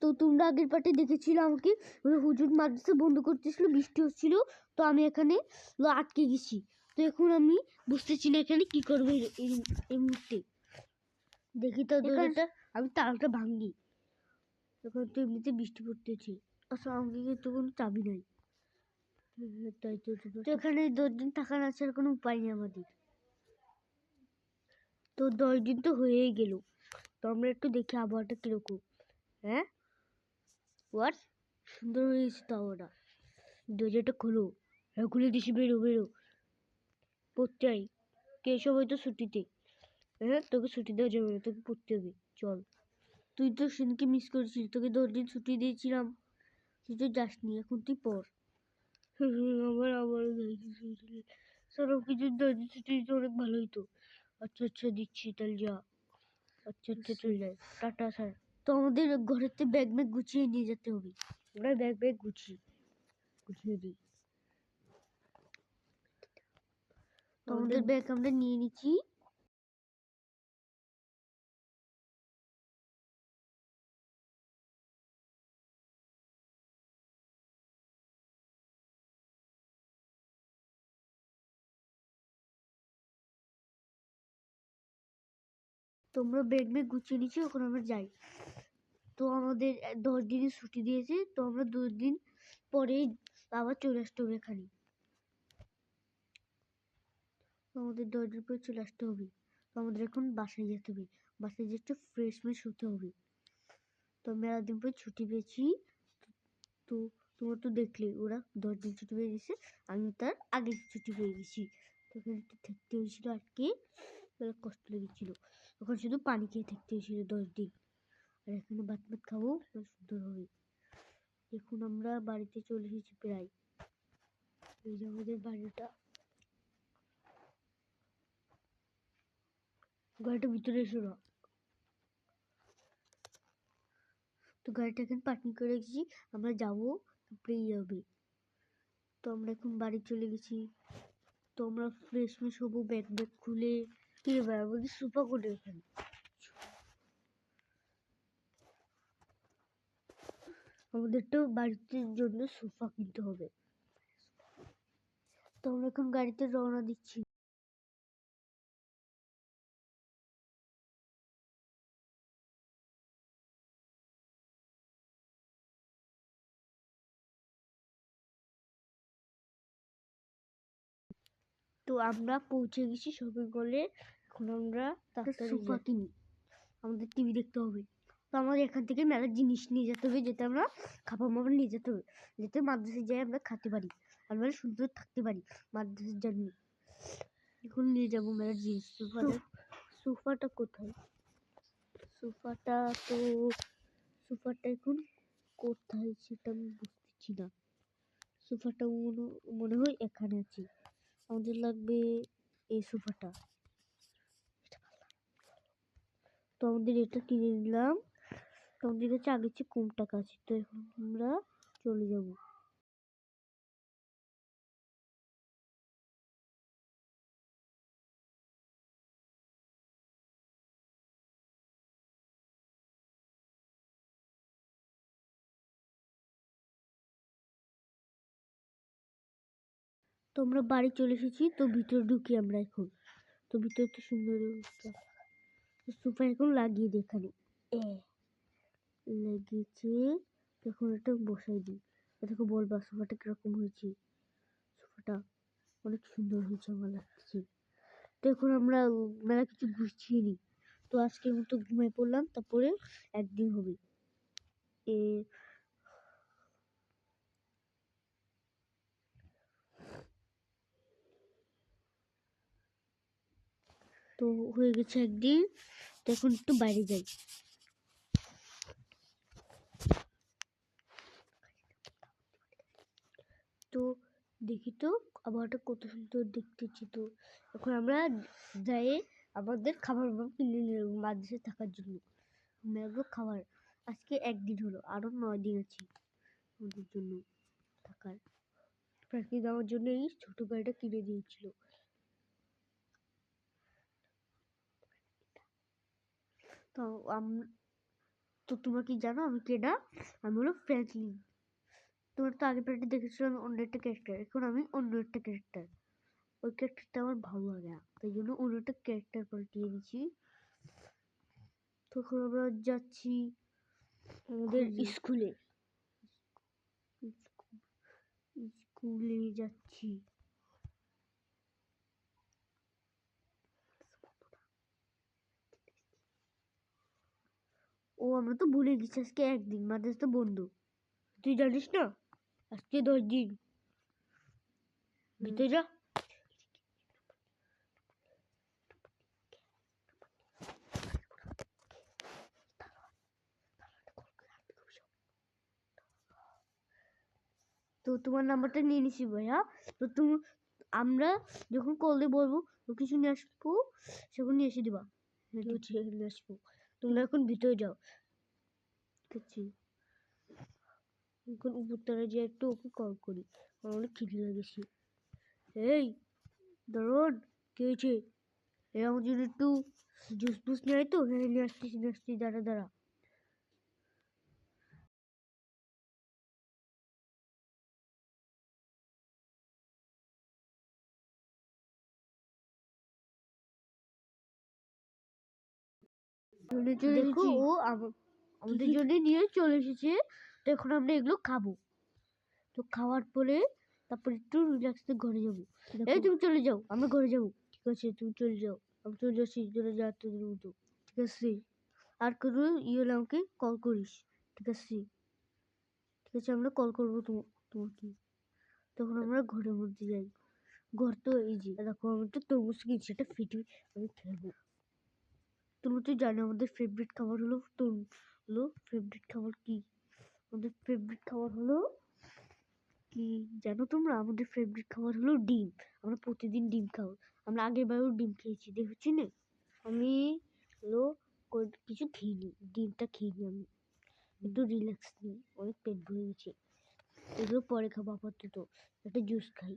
তো তোমরা আগের পার্টে দেখেছিলে আমাকে ওই হুজুর মাদ্রাসা বন্ধ করতেছিল, বৃষ্টি হচ্ছিল, তো আমি এখানে আটকে গেছি। তো এখন আমি বুঝতেছি না এখানে কি করবো এই মুহূর্তে। দেখি তো দরজাটা আমি তালাটা ভাঙি। এখন তো এমনিতে বৃষ্টি পড়তেছে, আচ্ছা আমাকে তো কোনো চাবি নাই, তাই তো এখানে 10 দিন থাকার আসার কোনো উপায় নেই আমাদের। তো 10 দিন তো হয়েই গেল, তো আমরা একটু দেখি আবহাওয়াটা কিরকম। হ্যাঁ হোয়াট সুন্দর হয়েছে তো আবহাওয়াটা। দরজাটা খোলো, হ্যাঁ খুলে দিছি, বেরো বেরো পড়তে আই। কে সবাই তো ছুটিতে, হ্যাঁ তোকে ছুটি দেওয়া যাবে না, তোকে পড়তে হবে, চল। তুই তো সেদিনকে মিস করেছিস, তোকে 10 দিন ছুটি দিয়েছিলাম, তুই তো যাসনি, এখন তুই পড়। আবার স্যার কিছু 10 দিন ছুটি দিতে অনেক ভালো হইতো। আচ্ছা আচ্ছা দিচ্ছি, তাহলে যা। আচ্ছা আচ্ছা চলে যায়, টাটা স্যার। তো আমাদের ঘরেতে ব্যাগ গুছিয়ে নিয়ে যেতে হবে, আমরা ব্যাগ গুছিয়ে দিই। তো আমাদের ব্যাগ আমরা নিয়ে নিচ্ছি। তোমরা ব্যাগ গুছিয়ে নিচ্ছি, এখন আমরা যাই। তো আমাদের 10 দিনের ছুটি দিয়েছে, তো আমরা 2 দিন পরে আবার চলে আসতে হবে এখানে। আমাদের 10 দিন পরে চলে আসতে হবে। তো আমাদের এখন বাসায় যেতে হবে, বাসায় যেতে ফ্রেশ হতে হবে। তো মেলা দিন পরে ছুটি পেয়েছি। তো তোমরা তো দেখলে ওরা 10 দিন ছুটি পেয়ে গেছে, আমি তার আগে ছুটি পেয়ে গেছি। তখন একটু থাকতে হয়েছিল আজকে, কষ্ট লেগেছিল। তখন শুধু পানি খেয়ে থাকতে হয়েছিল 10 দিন। আর এখানে ভাত খাবো, সুন্দর হবে। এখন আমরা বাড়িতে চলে এসেছি প্রায়। এই যে আমাদের বাড়িটা, গাড়িটা ভিতরে এসো না। তো গাড়িটা এখন পার্কিং করে রেখেছি, আমরা যাবো, তারপরেই হবে। তো আমরা এখন বাড়ি চলে গেছি। তো আমরা ফ্রেশ হবো, ব্যাগ খুলে। কি ব্যাপার আমাদের সোফা করে এখানে, আমাদের তো বাড়িতে জন্য সোফা কিনতে হবে। তো আমরা এখন গাড়িতে রওনা দিচ্ছি। তো আমরা পৌঁছে গেছি শপিং মলে। এখন আমরা সোফা কিনি, আমাদের টিভি দেখতে হবে। তো আমাদের এখান থেকে মেলার জিনিস নিয়ে যেতে হবে, যেটা আমরা খাবার মাবার নিয়ে যেতে হবে, যাতে মাদ্রাসায় যাই আমরা খেতে পারি, আমরা সুন্দর থাকতে পারি মাদ্রাসার জন্য। এখন নিয়ে যাবো মেলার জিনিস। সোফাটা কোথায়? সোফাটা এখন কোথায় সেটা আমি বুঝতেছি না। সোফাটা মনে হয় এখানে আছে, আমাদের লাগবে এই সোফাটা। তো আমাদের এটা কিনে নিলাম। তো আমাদের কাছে আগের চেয়ে কম টাকা আছে, তো এখন আমরা চলে যাব। তো আমরা বাড়ি চলে এসেছি, তো ভিতরে ঢুকি আমরা এখন। তো ভিতরে তো সুন্দর সোফা এখন লাগিয়ে দিই এখানে, লাগিয়েছে। এখন এটা বসাই দিই, এটাকে বলবা সোফাটা কিরকম হয়েছে। সোফাটা অনেক সুন্দর হয়েছে, আমার লাগছে। তো এখন আমরা মেলা কিছু গুছিয়ে নিই। তো আজকের মতো ঘুমিয়ে পড়লাম, তারপরে একদিন হবে। তো হয়ে গেছে একদিন, তো এখন একটু বাইরে যাই। তো দেখি তো আবহাওয়াটা কত সুন্দর দেখতেছি। তো এখন আমরা যাই আমাদের খাবার কিনে নেব মাদ্রাসায় থাকার জন্য। আমরা খাবার আজকে একদিন হলো, আরো 9 দিন আছে আমাদের জন্য থাকার। প্রাকৃতিক দেওয়ার জন্য এই ছোট গাড়িটা কিনে দিয়েছিল। তো তো তোমরা কি জানো আমি কেডা? আমি হলো ফ্র্যাঙ্কলিন। তোমরা তো আগের পার্টে দেখেছিলাম আমি অন্য একটা ক্যারেক্টার, এখন আমি অন্য একটা ক্যারেক্টার। ওই ক্যারেক্টারটা আমার ভালো লাগে না, তাই জন্য অন্য একটা ক্যারেক্টার পাল্টিয়ে দিচ্ছি। তখন আমরা যাচ্ছি আমাদের স্কুলে। স্কুলে যাচ্ছি। ও আমরা তো ভুলে গেছি আজকে একদিন মাদ্রাসা তো বন্ধ। তুই জানিস না আজকে 10 দিন। ভিতরে যা। তো তোমার নাম্বারটা নিয়ে নিছি ভাইয়া। তো তুমি আমরা যখন কলে বলবো তো কিছু নিয়ে আসবো, সেখন নিয়ে এসে দিবা। নিয়ে আসবো। তোমরা এখন ভিতরে যাও। ঠিক আছে, এখন উপরতলায় যে একটু ওকে কল করি, আমার অনেক খিদে লেগেছে। এই দারুণ, কি হয়েছে? এই আমার জন্য একটু জুস ফুস নিয়ে আয় তো। হ্যাঁ নিয়ে আসছি দাঁড়া দাঁড়া। দেখো ও আমাদের জন্য নিয়ে চলে এসেছে। তো এখন আমরা এগুলো খাবো। তো খাওয়ার পরে তারপর একটু রিল্যাক্সে ঘরে যাবো। এই তুমি চলে যাও, আমরা ঘরে যাবো। ঠিক আছে তুমি চলে যাও, আমি চলে যাচ্ছি চলে যা তোদের মতো। ঠিক আছে, আর কোনো হলে আমাকে কল করিস। ঠিক আছে, ঠিক আছে আমরা কল করবো তোমাকে। তখন আমরা ঘরের মধ্যে যাই। ঘর তো এই যে দেখো আমি তো তরমুজ কিনছি, এটা ফিটে আমি খেলবো। তুমি তো জানো আমাদের ফেভারিট খাবার হলো ফেভারিট খাবার কি? আমাদের ফেভারিট খাবার হলো কি জানো তোমরা? আমাদের ফেভারিট খাবার হলো ডিম। আমরা প্রতিদিন ডিম খাও। আমরা আগের বারেও ডিম খেয়েছি, দেখছি না? আমি হলো কিছু খেয়ে ডিমটা খেয়ে আমি একটু রিল্যাক্স নিই, অনেক পেট ভরে গেছে। এগুলো পরে খাবো, আপাতত একটা জুস খাই।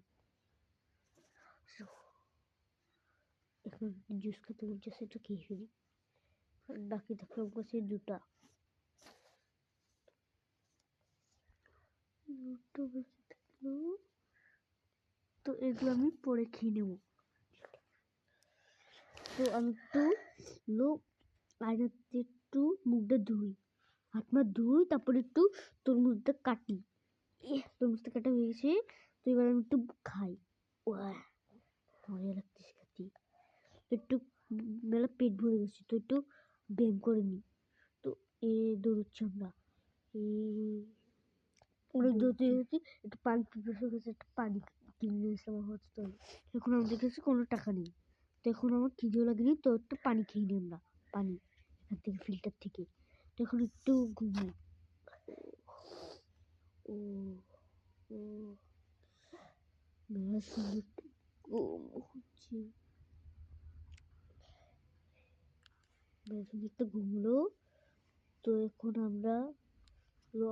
এখন জুস খেতে বলছে সেটা খেয়ে ফেলি। বাকি থাকলো আমার কাছে দুটো বেঁচে থাকলো। তো এগুলো আমি পরে খেয়ে নেব। তো আমি একটু আগে একটু মুখটা ধুই, হাত মা ধুই, তারপরে একটু তরমুজটা কাটি। তরমুজটা কাটা হয়ে গেছে। তো এবার আমি একটু খাই। মজা লাগতেছে খাতি। তো একটু মেলা পেট ভরে গেছে, তো একটু ব্যায়াম করে নিই। তো দৌড়চ্ছি আমরা। অনেক দৌড়তে একটু পানি পিপাসা গেছে, একটু পানি কিনে এসে হচ্ছে। এখন আমাদের কাছে কোনো টাকা নেই। তো এখন আমার খিদেও লাগেনি, তো একটু পানি খেয়ে নিই আমরা। পানি এখান থেকে ফিল্টার থেকে। তো এখন একটু ঘুমাই। ও ও মেলা সুন্দর ঘুম হচ্ছে। মেলা সুন্দর একটা ঘুম হলো। তো এখন আমরা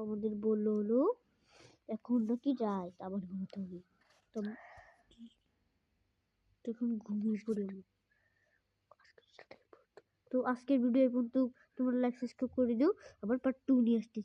আমাদের বললো হলো এখন নাকি যাই আবার ঘুমাতে হবে। তো এখন ঘুমিয়ে পড়ে। তো আজকের ভিডিও এই পর্যন্ত। তোমরা লাইক সাবস্ক্রাইব করে দিও। আবার পার্ট 2 নিয়ে আসতেছি।